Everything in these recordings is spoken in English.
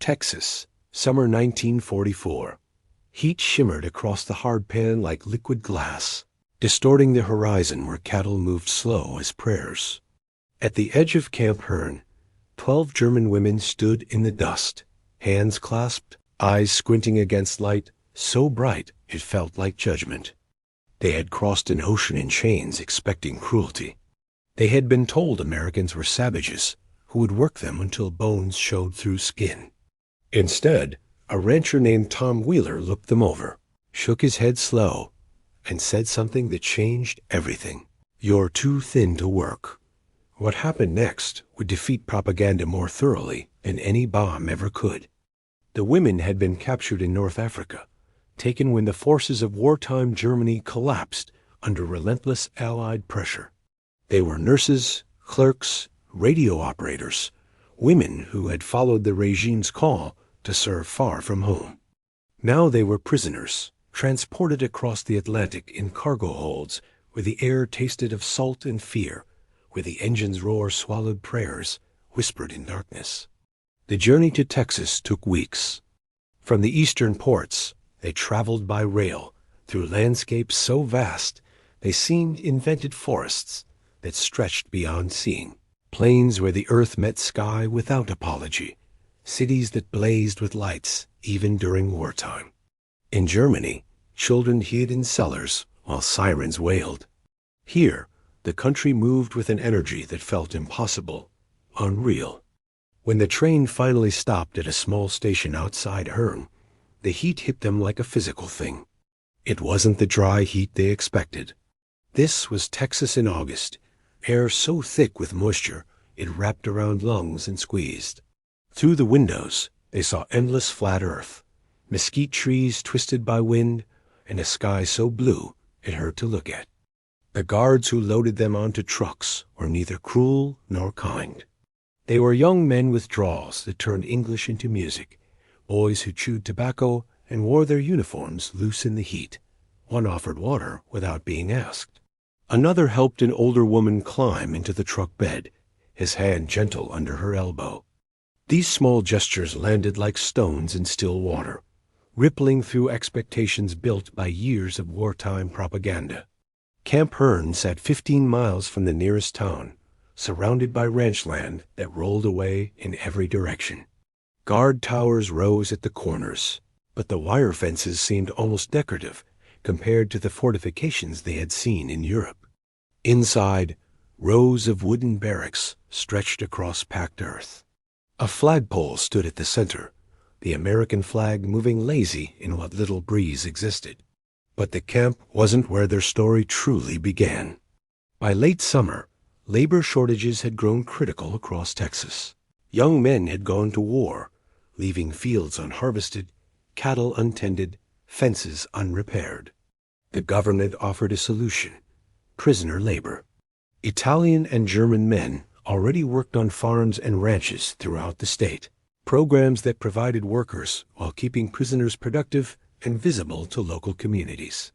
Texas, summer 1944. Heat shimmered across the hard pan like liquid glass, distorting the horizon where cattle moved slow as prayers. At the edge of Camp Hearn, 12 German women stood in the dust, hands clasped, eyes squinting against light so bright it felt like judgment. They had crossed an ocean in chains expecting cruelty. They had been told Americans were savages who would work them until bones showed through skin. Instead, a rancher named Tom Wheeler looked them over, shook his head slow, and said something that changed everything. "You're too thin to work." What happened next would defeat propaganda more thoroughly than any bomb ever could. The women had been captured in North Africa, taken when the forces of wartime Germany collapsed under relentless Allied pressure. They were nurses, clerks, radio operators, women who had followed the regime's call to serve far from home. Now they were prisoners, transported across the Atlantic in cargo holds where the air tasted of salt and fear, where the engine's roar swallowed prayers whispered in darkness. The journey to Texas took weeks. From the eastern ports, they traveled by rail through landscapes so vast they seemed invented forests that stretched beyond seeing, plains where the earth met sky without apology, cities that blazed with lights even during wartime. In Germany, children hid in cellars while sirens wailed. Here, the country moved with an energy that felt impossible, unreal. When the train finally stopped at a small station outside Hearn, the heat hit them like a physical thing. It wasn't the dry heat they expected. This was Texas in August, air so thick with moisture it wrapped around lungs and squeezed. Through the windows, they saw endless flat earth, mesquite trees twisted by wind, and a sky so blue it hurt to look at. The guards who loaded them onto trucks were neither cruel nor kind. They were young men with draws that turned English into music, boys who chewed tobacco and wore their uniforms loose in the heat. One offered water without being asked. Another helped an older woman climb into the truck bed, his hand gentle under her elbow. These small gestures landed like stones in still water, rippling through expectations built by years of wartime propaganda. Camp Hearn sat 15 miles from the nearest town, surrounded by ranch land that rolled away in every direction. Guard towers rose at the corners, but the wire fences seemed almost decorative compared to the fortifications they had seen in Europe. Inside, rows of wooden barracks stretched across packed earth. A flagpole stood at the center, the American flag moving lazy in what little breeze existed. But the camp wasn't where their story truly began. By late summer, labor shortages had grown critical across Texas. Young men had gone to war, leaving fields unharvested, cattle untended, fences unrepaired. The government offered a solution: prisoner labor. Italian and German men already worked on farms and ranches throughout the state, programs that provided workers while keeping prisoners productive and visible to local communities.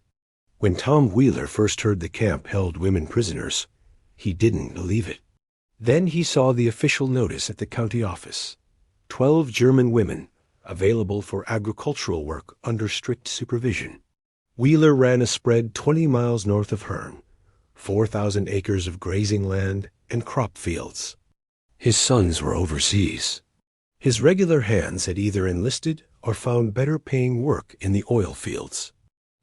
When Tom Wheeler first heard the camp held women prisoners, he didn't believe it. Then he saw the official notice at the county office: 12 German women available for agricultural work under strict supervision. Wheeler ran a spread 20 miles north of Hearn, 4,000 acres of grazing land and crop fields. His sons were overseas. His regular hands had either enlisted or found better paying work in the oil fields.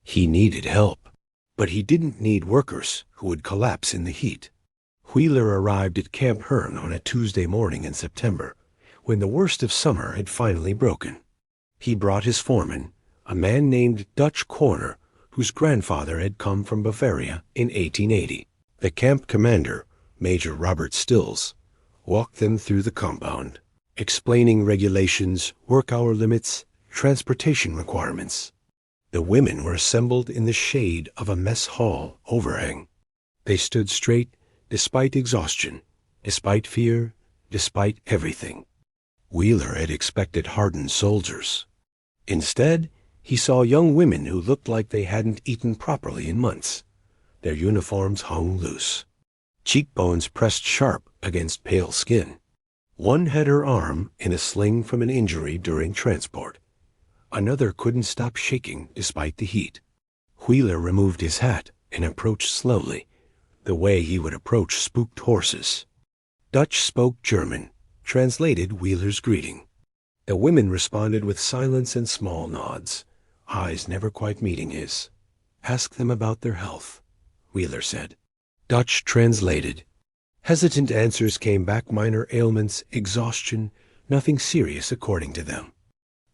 He needed help, but he didn't need workers who would collapse in the heat. Wheeler arrived at Camp Hearn on a Tuesday morning in September, when the worst of summer had finally broken. He brought his foreman, a man named Dutch Corner, whose grandfather had come from Bavaria in 1880. The camp commander, Major Robert Stills, walked them through the compound, explaining regulations, work-hour limits, transportation requirements. The women were assembled in the shade of a mess hall overhang. They stood straight despite exhaustion, despite fear, despite everything. Wheeler had expected hardened soldiers. Instead, he saw young women who looked like they hadn't eaten properly in months. Their uniforms hung loose, cheekbones pressed sharp against pale skin. One had her arm in a sling from an injury during transport. Another couldn't stop shaking despite the heat. Wheeler removed his hat and approached slowly, the way he would approach spooked horses. Dutch spoke German, translated Wheeler's greeting. The women responded with silence and small nods, eyes never quite meeting his. "Ask them about their health," Wheeler said. Dutch translated. Hesitant answers came back: minor ailments, exhaustion, nothing serious according to them.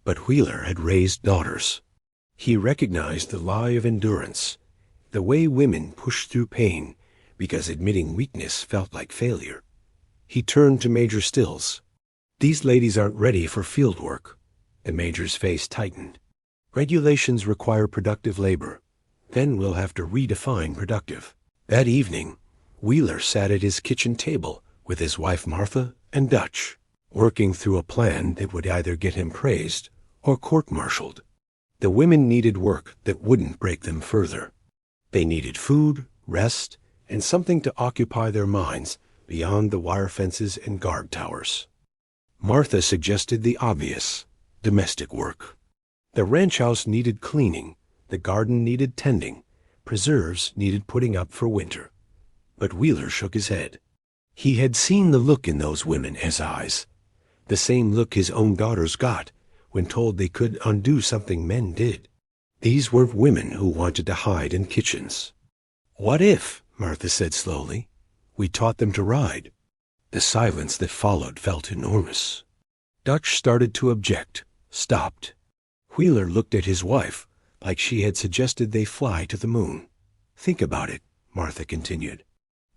But Wheeler had raised daughters. He recognized the lie of endurance, the way women pushed through pain because admitting weakness felt like failure. He turned to Major Stills. "These ladies aren't ready for field work." The Major's face tightened. "Regulations require productive labor. Then we'll have to redefine productive." That evening, Wheeler sat at his kitchen table with his wife Martha and Dutch, working through a plan that would either get him praised or court-martialed. The women needed work that wouldn't break them further. They needed food, rest, and something to occupy their minds beyond the wire fences and guard towers. Martha suggested the obvious: domestic work. The ranch house needed cleaning, the garden needed tending, preserves needed putting up for winter. But Wheeler shook his head. He had seen the look in those women's eyes, the same look his own daughters got when told they could undo something men did. These weren't women who wanted to hide in kitchens. "What if," Martha said slowly, "we taught them to ride?" The silence that followed felt enormous. Dutch started to object, stopped. Wheeler looked at his wife like she had suggested they fly to the moon. "Think about it," Martha continued.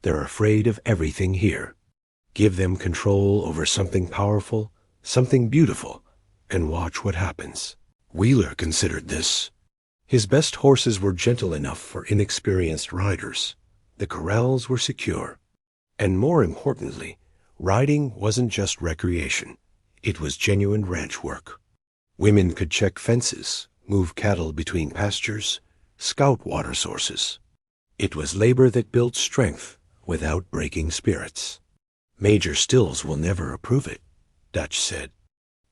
"They're afraid of everything here. Give them control over something powerful, something beautiful, and watch what happens." Wheeler considered this. His best horses were gentle enough for inexperienced riders. The corrals were secure. And more importantly, riding wasn't just recreation. It was genuine ranch work. Women could check fences, move cattle between pastures, scout water sources. It was labor that built strength without breaking spirits. "Major Stills will never approve it," Dutch said.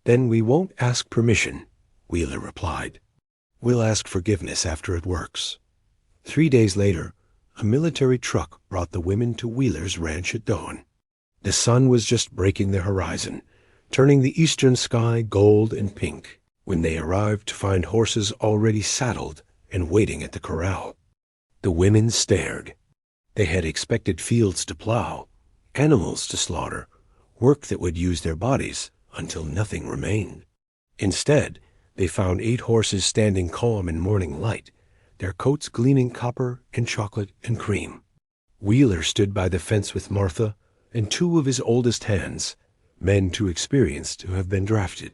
"Then we won't ask permission," Wheeler replied. "We'll ask forgiveness after it works." 3 days later, a military truck brought the women to Wheeler's ranch at dawn. The sun was just breaking the horizon, turning the eastern sky gold and pink, when they arrived to find horses already saddled and waiting at the corral. The women stared. They had expected fields to plow, animals to slaughter, work that would use their bodies until nothing remained. Instead, they found 8 horses standing calm in morning light, their coats gleaming copper and chocolate and cream. Wheeler stood by the fence with Martha and 2 of his oldest hands, men too experienced to have been drafted.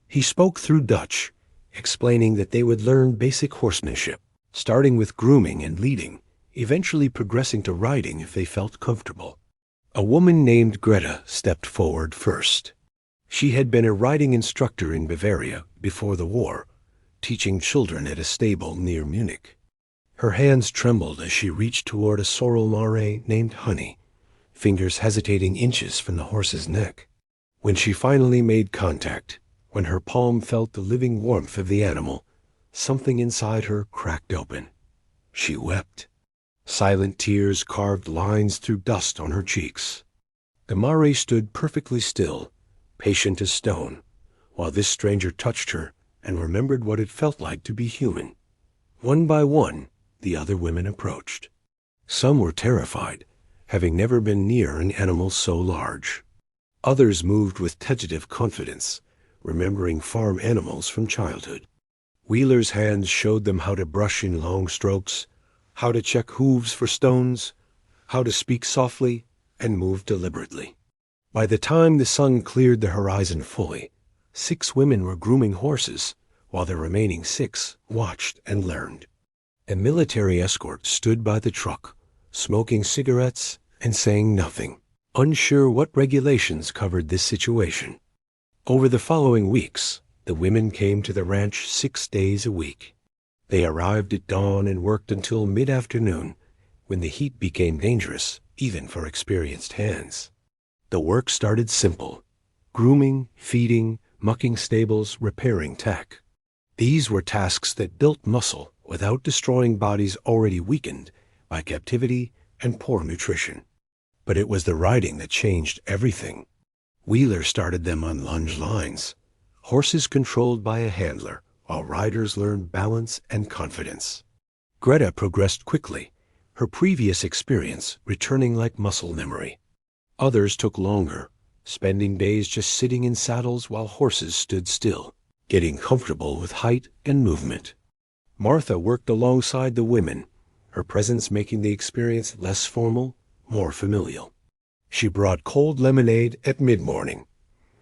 He spoke through Dutch, explaining that they would learn basic horsemanship, starting with grooming and leading, eventually progressing to riding if they felt comfortable. A woman named Greta stepped forward first. She had been a riding instructor in Bavaria before the war, teaching children at a stable near Munich. Her hands trembled as she reached toward a sorrel mare named Honey, fingers hesitating inches from the horse's neck. When she finally made contact, when her palm felt the living warmth of the animal, something inside her cracked open. She wept. Silent tears carved lines through dust on her cheeks. The mare stood perfectly still, patient as stone, while this stranger touched her and remembered what it felt like to be human. One by one, the other women approached. Some were terrified, having never been near an animal so large. Others moved with tentative confidence, remembering farm animals from childhood. Wheeler's hands showed them how to brush in long strokes, how to check hooves for stones, how to speak softly and move deliberately. By the time the sun cleared the horizon fully, 6 women were grooming horses, while the remaining 6 watched and learned. A military escort stood by the truck, smoking cigarettes and saying nothing, unsure what regulations covered this situation. Over the following weeks, the women came to the ranch 6 days a week. They arrived at dawn and worked until mid-afternoon, when the heat became dangerous, even for experienced hands. The work started simple: grooming, feeding, mucking stables, repairing tech. These were tasks that built muscle without destroying bodies already weakened by captivity and poor nutrition. But it was the riding that changed everything. Wheeler started them on lunge lines, horses controlled by a handler, while riders learned balance and confidence. Greta progressed quickly, her previous experience returning like muscle memory. Others took longer, spending days just sitting in saddles while horses stood still, getting comfortable with height and movement. Martha worked alongside the women, her presence making the experience less formal, more familial. She brought cold lemonade at mid-morning.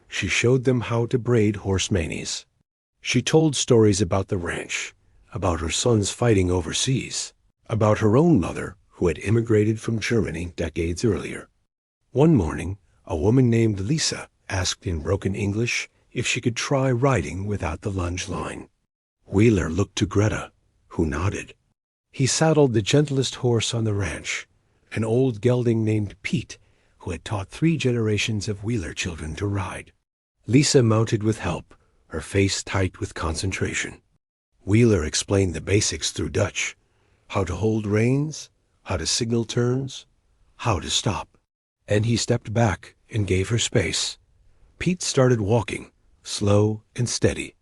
She showed them how to braid horse manes. She told stories about the ranch, about her sons fighting overseas, about her own mother who had immigrated from Germany decades earlier. One morning, a woman named Lisa asked in broken English if she could try riding without the lunge line. Wheeler looked to Greta, who nodded. He saddled the gentlest horse on the ranch, an old gelding named Pete, who had taught 3 generations of Wheeler children to ride. Lisa mounted with help, her face tight with concentration. Wheeler explained the basics through Dutch, how to hold reins, how to signal turns, how to stop. And he stepped back and gave her space. Pete started walking, slow and steady.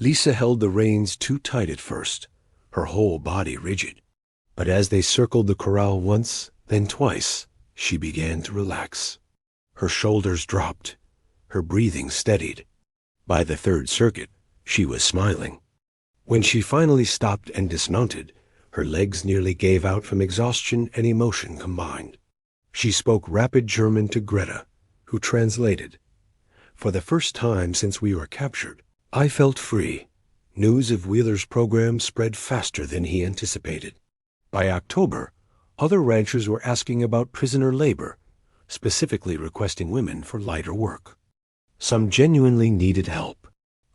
Lisa held the reins too tight at first, her whole body rigid. But as they circled the corral once, then twice, she began to relax. Her shoulders dropped, her breathing steadied. By the 3rd circuit, she was smiling. When she finally stopped and dismounted, her legs nearly gave out from exhaustion and emotion combined. She spoke rapid German to Greta, who translated. For the first time since we were captured, I felt free. News of Wheeler's program spread faster than he anticipated. By October, other ranchers were asking about prisoner labor, specifically requesting women for lighter work. Some genuinely needed help.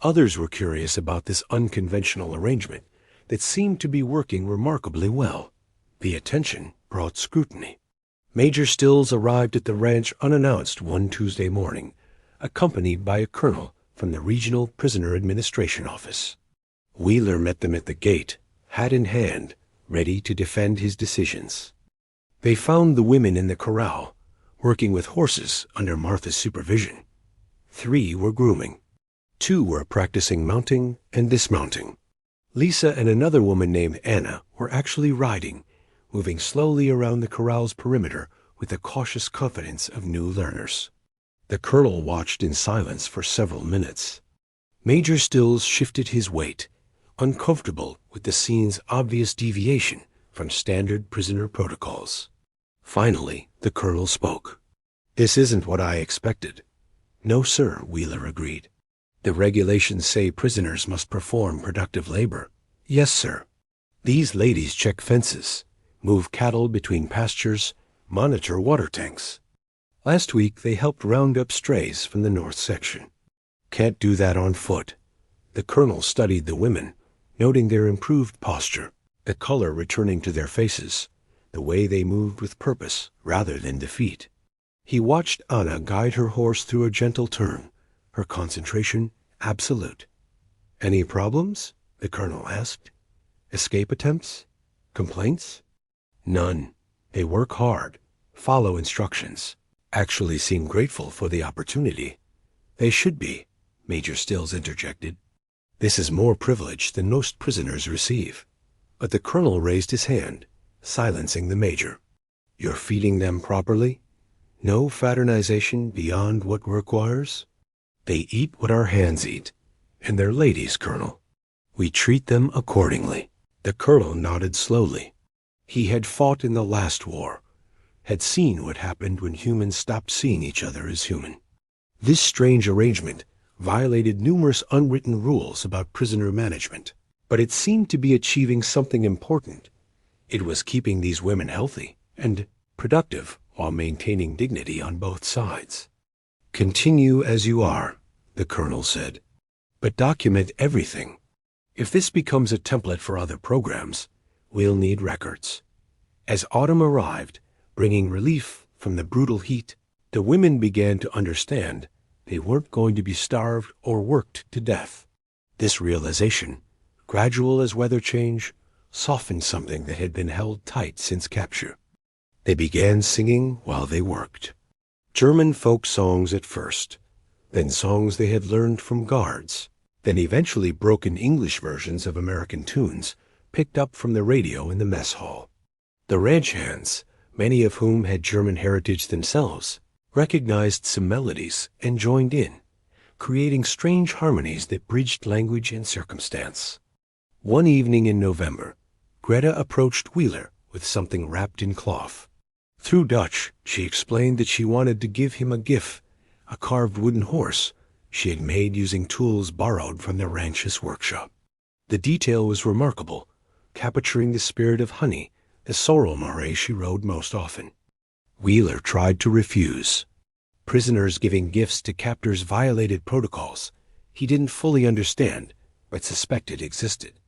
Others were curious about this unconventional arrangement that seemed to be working remarkably well. The attention brought scrutiny. Major Stills arrived at the ranch unannounced one Tuesday morning, accompanied by a colonel from the Regional Prisoner Administration Office. Wheeler met them at the gate, hat in hand, ready to defend his decisions. They found the women in the corral, working with horses under Martha's supervision. 3 were grooming. 2 were practicing mounting and dismounting. Lisa and another woman named Anna were actually riding, moving slowly around the corral's perimeter with the cautious confidence of new learners. The colonel watched in silence for several minutes. Major Stills shifted his weight, uncomfortable with the scene's obvious deviation from standard prisoner protocols. Finally, the colonel spoke. "This isn't what I expected." "No, sir," Wheeler agreed. "The regulations say prisoners must perform productive labor." "Yes, sir." "These ladies check fences, move cattle between pastures, monitor water tanks. Last week they helped round up strays from the north section." "Can't do that on foot." The colonel studied the women, noting their improved posture, the color returning to their faces, the way they moved with purpose rather than defeat. He watched Anna guide her horse through a gentle turn, her concentration absolute. "Any problems?" the colonel asked. "Escape attempts? Complaints?" "None. They work hard, follow instructions, actually seem grateful for the opportunity." "They should be," Major Stills interjected. "This is more privilege than most prisoners receive." But the colonel raised his hand, silencing the major. "You're feeding them properly? No fraternization beyond what requires?" "They eat what our hands eat, and they're ladies, Colonel. We treat them accordingly." The colonel nodded slowly. He had fought in the last war, had seen what happened when humans stopped seeing each other as human. This strange arrangement violated numerous unwritten rules about prisoner management, but it seemed to be achieving something important. It was keeping these women healthy and productive while maintaining dignity on both sides. "Continue as you are," the colonel said, "but document everything. If this becomes a template for other programs, we'll need records." As autumn arrived, bringing relief from the brutal heat, the women began to understand They weren't going to be starved or worked to death. This realization, gradual as weather change, softened something that had been held tight since capture. They began singing while they worked. German folk songs at first, then songs they had learned from guards, then eventually broken English versions of American tunes picked up from the radio in the mess hall. The ranch hands, many of whom had German heritage themselves, recognized some melodies and joined in, creating strange harmonies that bridged language and circumstance. One evening in November, Greta approached Wheeler with something wrapped in cloth. Through Dutch, she explained that she wanted to give him a gift, a carved wooden horse she had made using tools borrowed from the ranch's workshop. The detail was remarkable, capturing the spirit of honey, the sorrel mare she rode most often. Wheeler tried to refuse. Prisoners giving gifts to captors violated protocols he didn't fully understand, but suspected existed.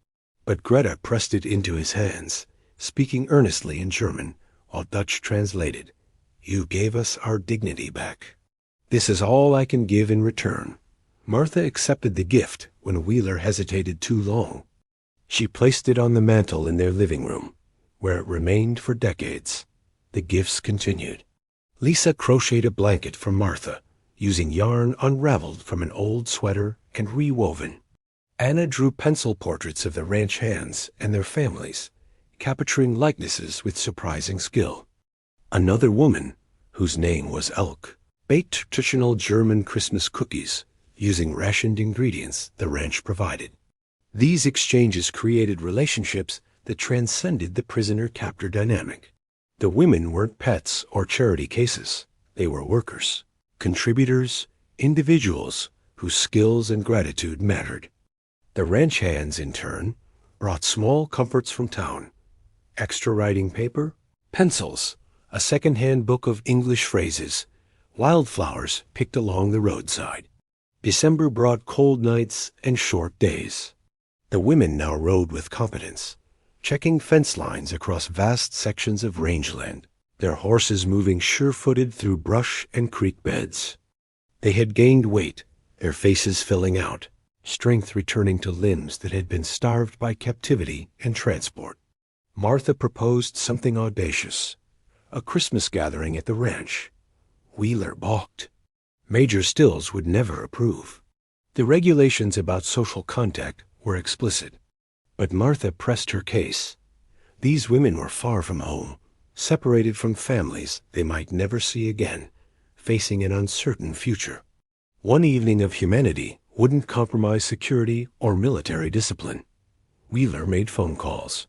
But Greta pressed it into his hands, speaking earnestly in German, while Dutch translated, "You gave us our dignity back. This is all I can give in return." Martha accepted the gift when Wheeler hesitated too long. She placed it on the mantel in their living room, where it remained for decades. The gifts continued. Lisa crocheted a blanket for Martha, using yarn unraveled from an old sweater and rewoven. Anna drew pencil portraits of the ranch hands and their families, capturing likenesses with surprising skill. Another woman, whose name was Elk, baked traditional German Christmas cookies using rationed ingredients the ranch provided. These exchanges created relationships that transcended the prisoner-captor dynamic. The women weren't pets or charity cases. They were workers, contributors, individuals whose skills and gratitude mattered. The ranch hands, in turn, brought small comforts from town: extra writing paper, pencils, a second-hand book of English phrases, wildflowers picked along the roadside. December brought cold nights and short days. The women now rode with competence, checking fence lines across vast sections of rangeland, their horses moving sure-footed through brush and creek beds. They had gained weight, their faces filling out, strength returning to limbs that had been starved by captivity and transport. Martha proposed something audacious, a Christmas gathering at the ranch. Wheeler balked. Major Stills would never approve. The regulations about social contact were explicit, but Martha pressed her case. These women were far from home, separated from families they might never see again, facing an uncertain future. One evening of humanity wouldn't compromise security or military discipline. Wheeler made phone calls.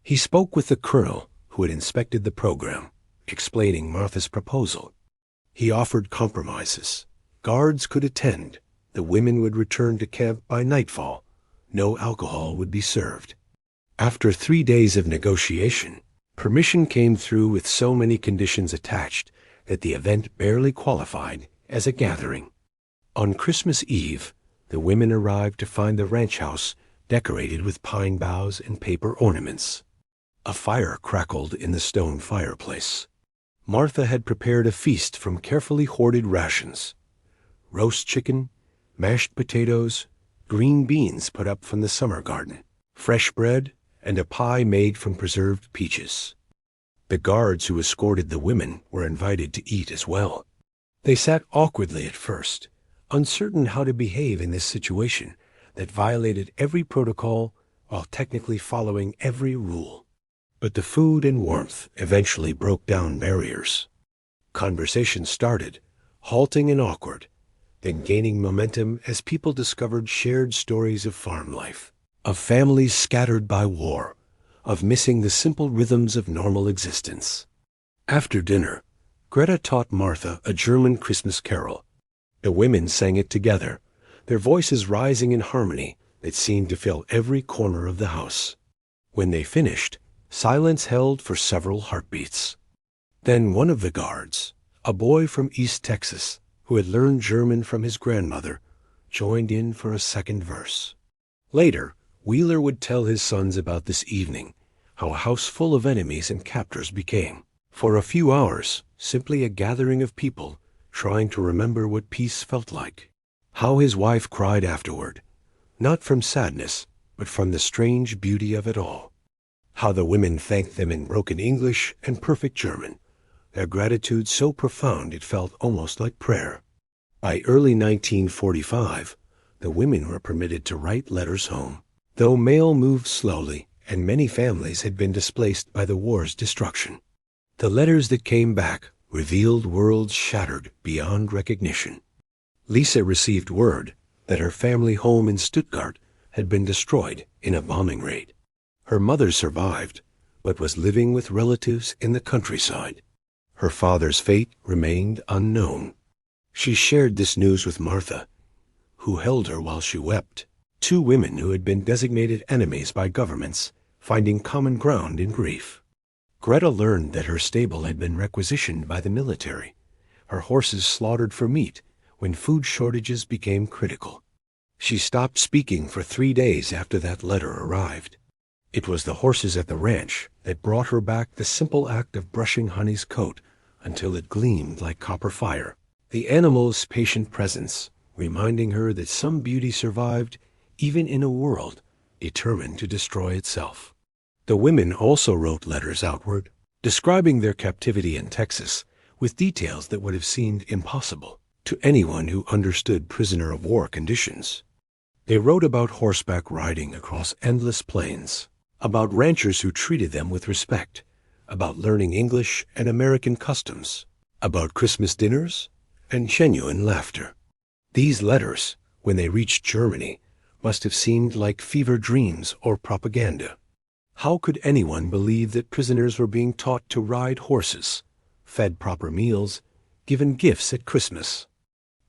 He spoke with the colonel who had inspected the program, explaining Martha's proposal. He offered compromises. Guards could attend. The women would return to camp by nightfall. No alcohol would be served. After 3 days of negotiation, permission came through with so many conditions attached that the event barely qualified as a gathering. On Christmas Eve, the women arrived to find the ranch house decorated with pine boughs and paper ornaments. A fire crackled in the stone fireplace. Martha had prepared a feast from carefully hoarded rations: roast chicken, mashed potatoes, green beans put up from the summer garden, fresh bread, and a pie made from preserved peaches. The guards who escorted the women were invited to eat as well. They sat awkwardly at first, uncertain how to behave in this situation that violated every protocol while technically following every rule. But the food and warmth eventually broke down barriers. Conversation started, halting and awkward, then gaining momentum as people discovered shared stories of farm life, of families scattered by war, of missing the simple rhythms of normal existence. After dinner, Greta taught Martha a German Christmas carol. The women sang it together, their voices rising in harmony that seemed to fill every corner of the house. When they finished, silence held for several heartbeats. Then one of the guards, a boy from East Texas who had learned German from his grandmother, joined in for a second verse. Later, Wheeler would tell his sons about this evening, how a house full of enemies and captors became, for a few hours, simply a gathering of people trying to remember what peace felt like. How his wife cried afterward, not from sadness, but from the strange beauty of it all. How the women thanked them in broken English and perfect German, their gratitude so profound it felt almost like prayer. By early 1945, the women were permitted to write letters home, though mail moved slowly and many families had been displaced by the war's destruction. The letters that came back revealed worlds shattered beyond recognition. Lisa received word that her family home in Stuttgart had been destroyed in a bombing raid. Her mother survived, but was living with relatives in the countryside. Her father's fate remained unknown. She shared this news with Martha, who held her while she wept. Two women who had been designated enemies by governments, finding common ground in grief. Greta learned that her stable had been requisitioned by the military, her horses slaughtered for meat when food shortages became critical. She stopped speaking for 3 days after that letter arrived. It was the horses at the ranch that brought her back the simple act of brushing Honey's coat until it gleamed like copper fire. The animal's patient presence, reminding her that some beauty survived even in a world determined to destroy itself. The women also wrote letters outward, describing their captivity in Texas with details that would have seemed impossible to anyone who understood prisoner of war conditions. They wrote about horseback riding across endless plains, about ranchers who treated them with respect, about learning English and American customs, about Christmas dinners and genuine laughter. These letters, when they reached Germany, must have seemed like fever dreams or propaganda. How could anyone believe that prisoners were being taught to ride horses, fed proper meals, given gifts at Christmas?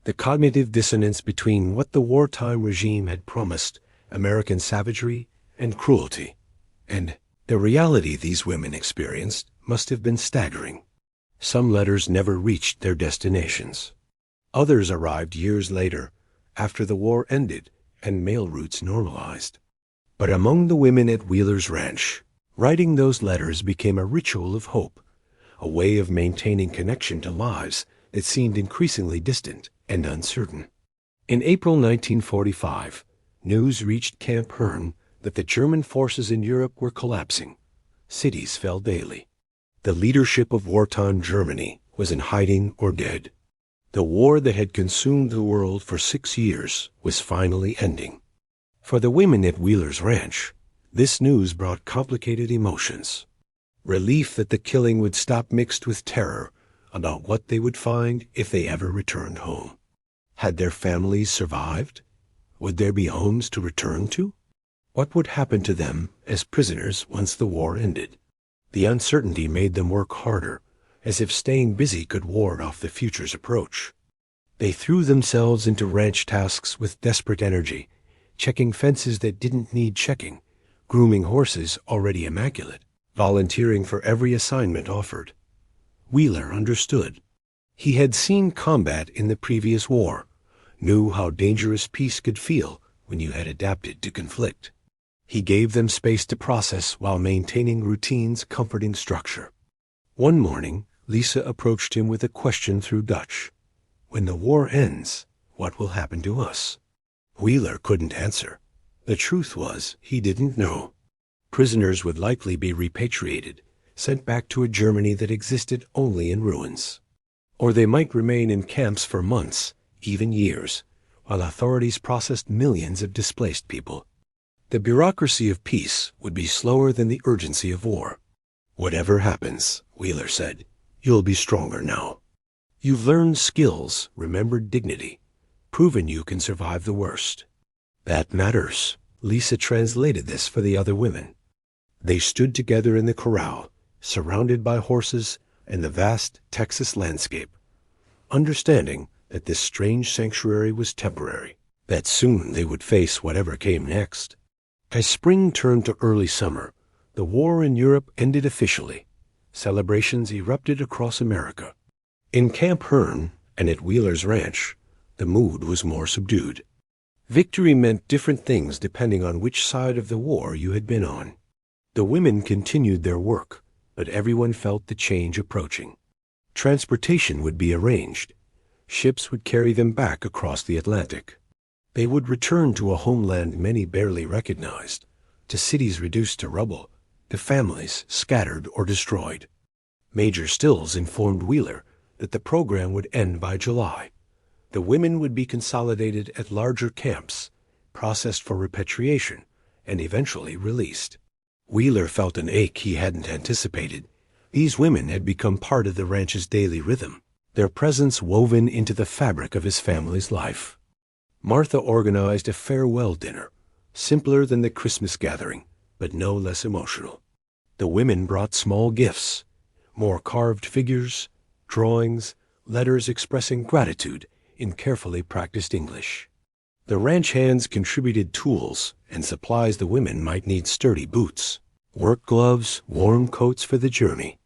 The cognitive dissonance between what the wartime regime had promised, American savagery and cruelty, and the reality these women experienced must have been staggering. Some letters never reached their destinations. Others arrived years later, after the war ended and mail routes normalized. But among the women at Wheeler's Ranch, writing those letters became a ritual of hope, a way of maintaining connection to lives that seemed increasingly distant and uncertain. In April 1945, news reached Camp Hearn that the German forces in Europe were collapsing. Cities fell daily. The leadership of wartime Germany was in hiding or dead. The war that had consumed the world for 6 years was finally ending. For the women at Wheeler's Ranch, this news brought complicated emotions. Relief that the killing would stop mixed with terror about what they would find if they ever returned home. Had their families survived? Would there be homes to return to? What would happen to them as prisoners once the war ended? The uncertainty made them work harder, as if staying busy could ward off the future's approach. They threw themselves into ranch tasks with desperate energy, checking fences that didn't need checking, grooming horses already immaculate, volunteering for every assignment offered. Wheeler understood. He had seen combat in the previous war, knew how dangerous peace could feel when you had adapted to conflict. He gave them space to process while maintaining routine's comforting structure. One morning, Lisa approached him with a question through Dutch. When the war ends, what will happen to us? Wheeler couldn't answer. The truth was, he didn't know. Prisoners would likely be repatriated, sent back to a Germany that existed only in ruins. Or they might remain in camps for months, even years, while authorities processed millions of displaced people. The bureaucracy of peace would be slower than the urgency of war. Whatever happens, Wheeler said, you'll be stronger now. You've learned skills, remembered dignity, proven you can survive the worst. That matters. Lisa translated this for the other women. They stood together in the corral, surrounded by horses and the vast Texas landscape, understanding that this strange sanctuary was temporary, that soon they would face whatever came next. As spring turned to early summer, the war in Europe ended officially. Celebrations erupted across America. In Camp Hearn and at Wheeler's Ranch, the mood was more subdued. Victory meant different things depending on which side of the war you had been on. The women continued their work, but everyone felt the change approaching. Transportation would be arranged. ships would carry them back across the Atlantic. They would return to a homeland many barely recognized, to cities reduced to rubble, to families scattered or destroyed. Major Stills informed Wheeler that the program would end by July. The women would be consolidated at larger camps, processed for repatriation, and eventually released. Wheeler felt an ache he hadn't anticipated. These women had become part of the ranch's daily rhythm, their presence woven into the fabric of his family's life. Martha organized a farewell dinner, simpler than the Christmas gathering, but no less emotional. The women brought small gifts, more carved figures, drawings, letters expressing gratitude in carefully practiced English. The ranch hands contributed tools and supplies the women might need: sturdy boots, work gloves, warm coats for the journey.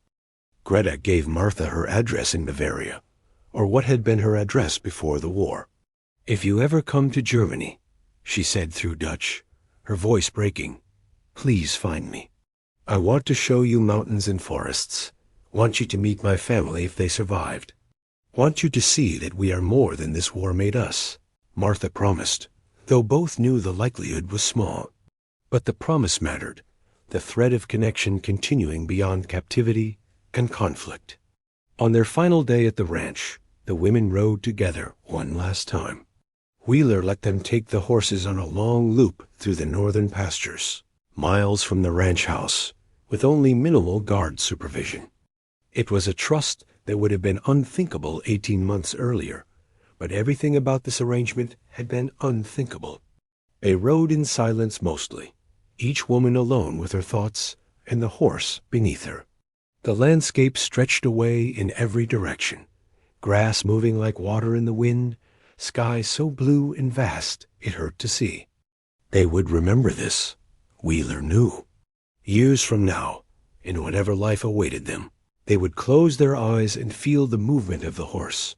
Greta gave Martha her address in Bavaria, or what had been her address before the war. "If you ever come to Germany," she said through Dutch, her voice breaking, "please find me. I want to show you mountains and forests. Want you to meet my family if they survived. Want you to see that we are more than this war made us." Martha promised, though both knew the likelihood was small. But the promise mattered, the thread of connection continuing beyond captivity and conflict. On their final day at the ranch, the women rode together one last time. Wheeler let them take the horses on a long loop through the northern pastures, miles from the ranch house, with only minimal guard supervision. It was a trust that would have been unthinkable 18 months earlier, but everything about this arrangement had been unthinkable. They rode in silence mostly, each woman alone with her thoughts and the horse beneath her. The landscape stretched away in every direction, grass moving like water in the wind, sky so blue and vast it hurt to see. They would remember this, Wheeler knew. Years from now, in whatever life awaited them, they would close their eyes and feel the movement of the horse,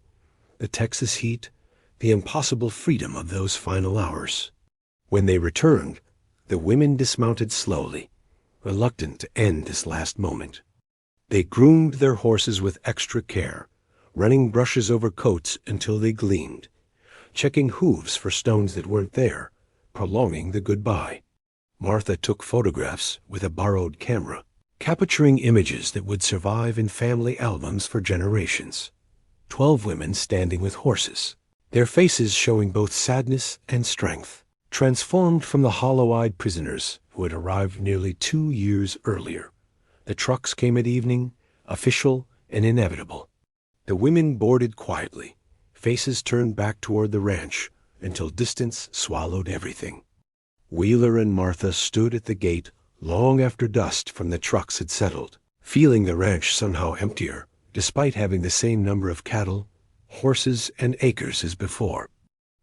the Texas heat, the impossible freedom of those final hours. When they returned, the women dismounted slowly, reluctant to end this last moment. They groomed their horses with extra care, running brushes over coats until they gleamed, checking hooves for stones that weren't there, prolonging the goodbye. Martha took photographs with a borrowed camera, capturing images that would survive in family albums for generations. 12 women standing with horses, their faces showing both sadness and strength, transformed from the hollow-eyed prisoners who had arrived nearly 2 years earlier. The trucks came at evening, official and inevitable. The women boarded quietly, faces turned back toward the ranch until distance swallowed everything. Wheeler and Martha stood at the gate long after dust from the trucks had settled, feeling the ranch somehow emptier, despite having the same number of cattle, horses, and acres as before.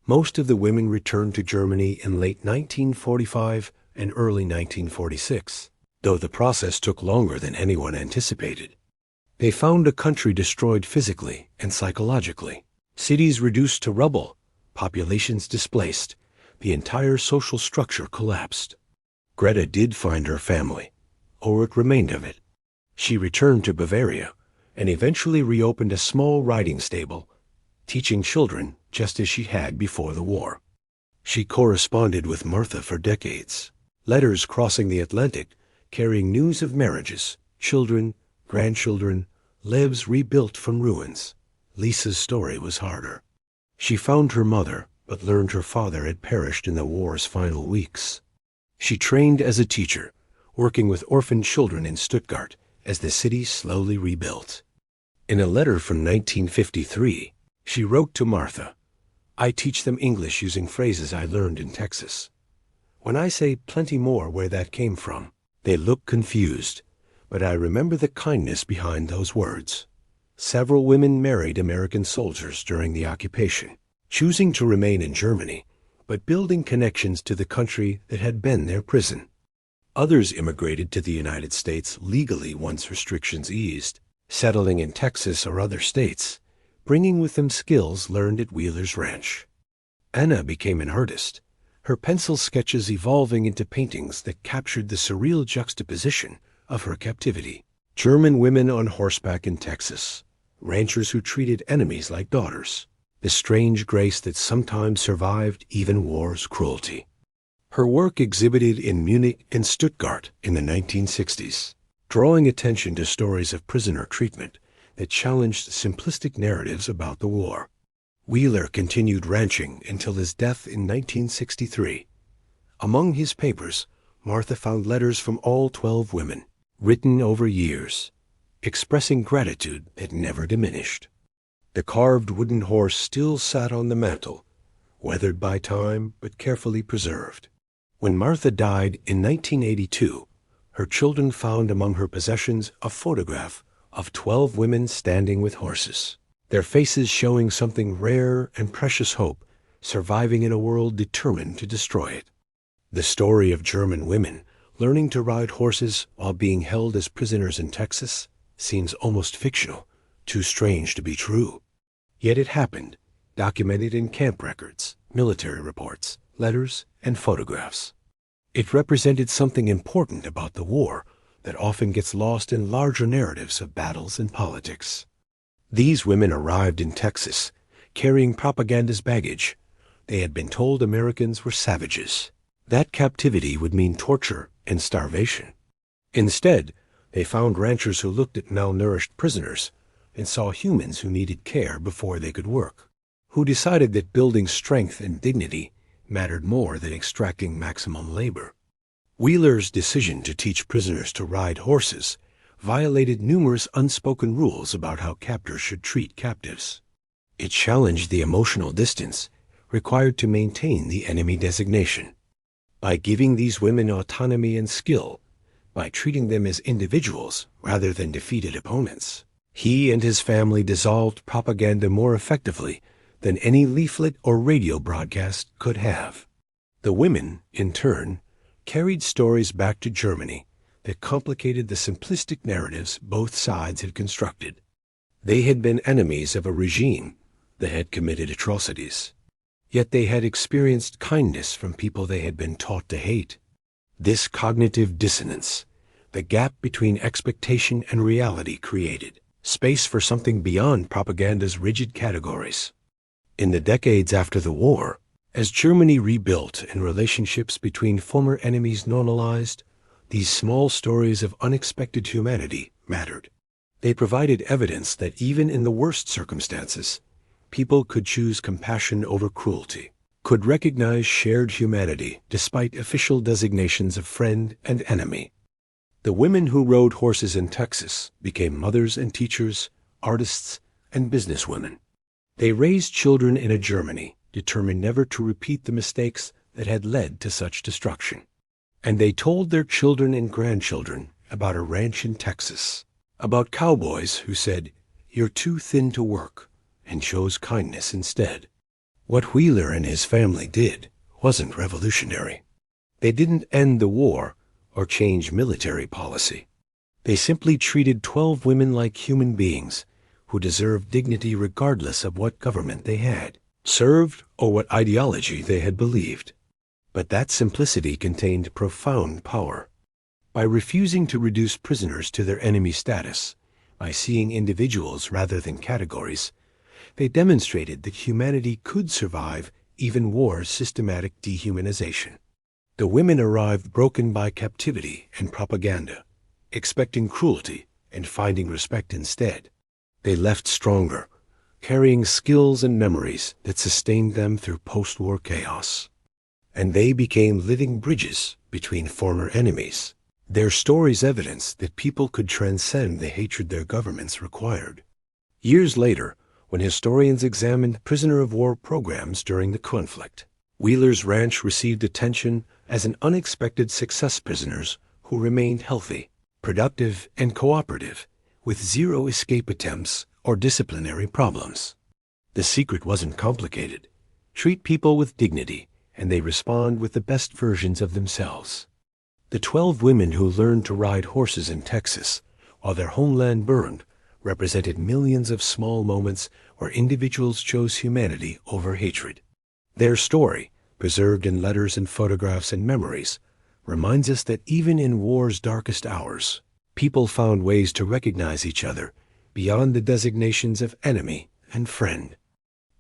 Most of the women returned to Germany in late 1945 and early 1946, though the process took longer than anyone anticipated. They found a country destroyed physically and psychologically, cities reduced to rubble, populations displaced, the entire social structure collapsed. Greta did find her family, or what remained of it. She returned to Bavaria and eventually reopened a small riding stable, teaching children just as she had before the war. She corresponded with Martha for decades, letters crossing the Atlantic carrying news of marriages, children, grandchildren, lives rebuilt from ruins. Lisa's story was harder. She found her mother, but learned her father had perished in the war's final weeks. She trained as a teacher, working with orphaned children in Stuttgart as the city slowly rebuilt. In a letter from 1953, she wrote to Martha, "I teach them English using phrases I learned in Texas. When I say plenty more where that came from, they look confused, but I remember the kindness behind those words." Several women married American soldiers during the occupation, choosing to remain in Germany, but building connections to the country that had been their prison. Others immigrated to the United States legally once restrictions eased, settling in Texas or other states, bringing with them skills learned at Wheeler's ranch. Anna became an artist, her pencil sketches evolving into paintings that captured the surreal juxtaposition of her captivity. German women on horseback in Texas, ranchers who treated enemies like daughters. the strange grace that sometimes survived even war's cruelty. Her work exhibited in Munich and Stuttgart in the 1960s, drawing attention to stories of prisoner treatment that challenged simplistic narratives about the war. Wheeler continued ranching until his death in 1963. Among his papers, Martha found letters from all 12 women, written over years, expressing gratitude that never diminished. The carved wooden horse still sat on the mantel, weathered by time but carefully preserved. When Martha died in 1982, her children found among her possessions a photograph of 12 women standing with horses, their faces showing something rare and precious hope surviving in a world determined to destroy it. The story of German women learning to ride horses while being held as prisoners in Texas seems almost fictional, too strange to be true. Yet it happened, documented in camp records, military reports, letters, and photographs. It represented something important about the war that often gets lost in larger narratives of battles and politics. These women arrived in Texas, carrying propaganda's baggage. They had been told Americans were savages. That captivity would mean torture and starvation. Instead, they found ranchers who looked at malnourished prisoners and saw humans who needed care before they could work, who decided that building strength and dignity mattered more than extracting maximum labor. Wheeler's decision to teach prisoners to ride horses violated numerous unspoken rules about how captors should treat captives. It challenged the emotional distance required to maintain the enemy designation. By giving these women autonomy and skill, by treating them as individuals rather than defeated opponents, he and his family dissolved propaganda more effectively than any leaflet or radio broadcast could have. The women, in turn, carried stories back to Germany that complicated the simplistic narratives both sides had constructed. They had been enemies of a regime that had committed atrocities, yet they had experienced kindness from people they had been taught to hate. This cognitive dissonance, the gap between expectation and reality, created space for something beyond propaganda's rigid categories. In the decades after the war, as Germany rebuilt and relationships between former enemies normalized, these small stories of unexpected humanity mattered. They provided evidence that even in the worst circumstances, people could choose compassion over cruelty, could recognize shared humanity despite official designations of friend and enemy. The women who rode horses in Texas became mothers and teachers, artists, and businesswomen. They raised children in a Germany determined never to repeat the mistakes that had led to such destruction. And they told their children and grandchildren about a ranch in Texas, about cowboys who said, "You're too thin to work," and chose kindness instead. What Wheeler and his family did wasn't revolutionary. They didn't end the war or change military policy. They simply treated 12 women like human beings who deserved dignity regardless of what government they had served or what ideology they had believed. But that simplicity contained profound power. By refusing to reduce prisoners to their enemy status, by seeing individuals rather than categories, they demonstrated that humanity could survive even war's systematic dehumanization. The women arrived broken by captivity and propaganda, expecting cruelty and finding respect instead. They left stronger, carrying skills and memories that sustained them through post-war chaos. And they became living bridges between former enemies. Their stories evidence that people could transcend the hatred their governments required. Years later, when historians examined prisoner-of-war programs during the conflict, Wheeler's ranch received attention as an unexpected success. Prisoners who remained healthy, productive, and cooperative, with zero escape attempts or disciplinary problems. The secret wasn't complicated. Treat people with dignity, and they respond with the best versions of themselves. The 12 women who learned to ride horses in Texas while their homeland burned represented millions of small moments where individuals chose humanity over hatred. Their story, preserved in letters and photographs and memories, reminds us that even in war's darkest hours, people found ways to recognize each other beyond the designations of enemy and friend.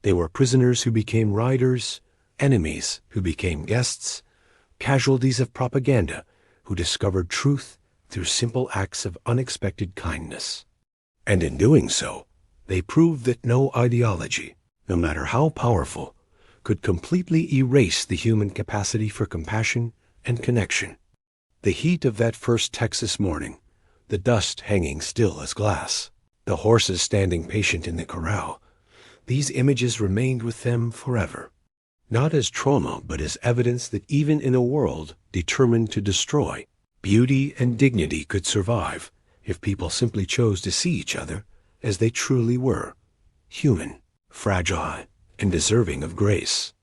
They were prisoners who became riders, enemies who became guests, casualties of propaganda who discovered truth through simple acts of unexpected kindness. And in doing so, they proved that no ideology, no matter how powerful, could completely erase the human capacity for compassion and connection. The heat of that first Texas morning, the dust hanging still as glass, the horses standing patient in the corral, these images remained with them forever. Not as trauma, but as evidence that even in a world determined to destroy, beauty and dignity could survive if people simply chose to see each other as they truly were, human, fragile, and deserving of grace.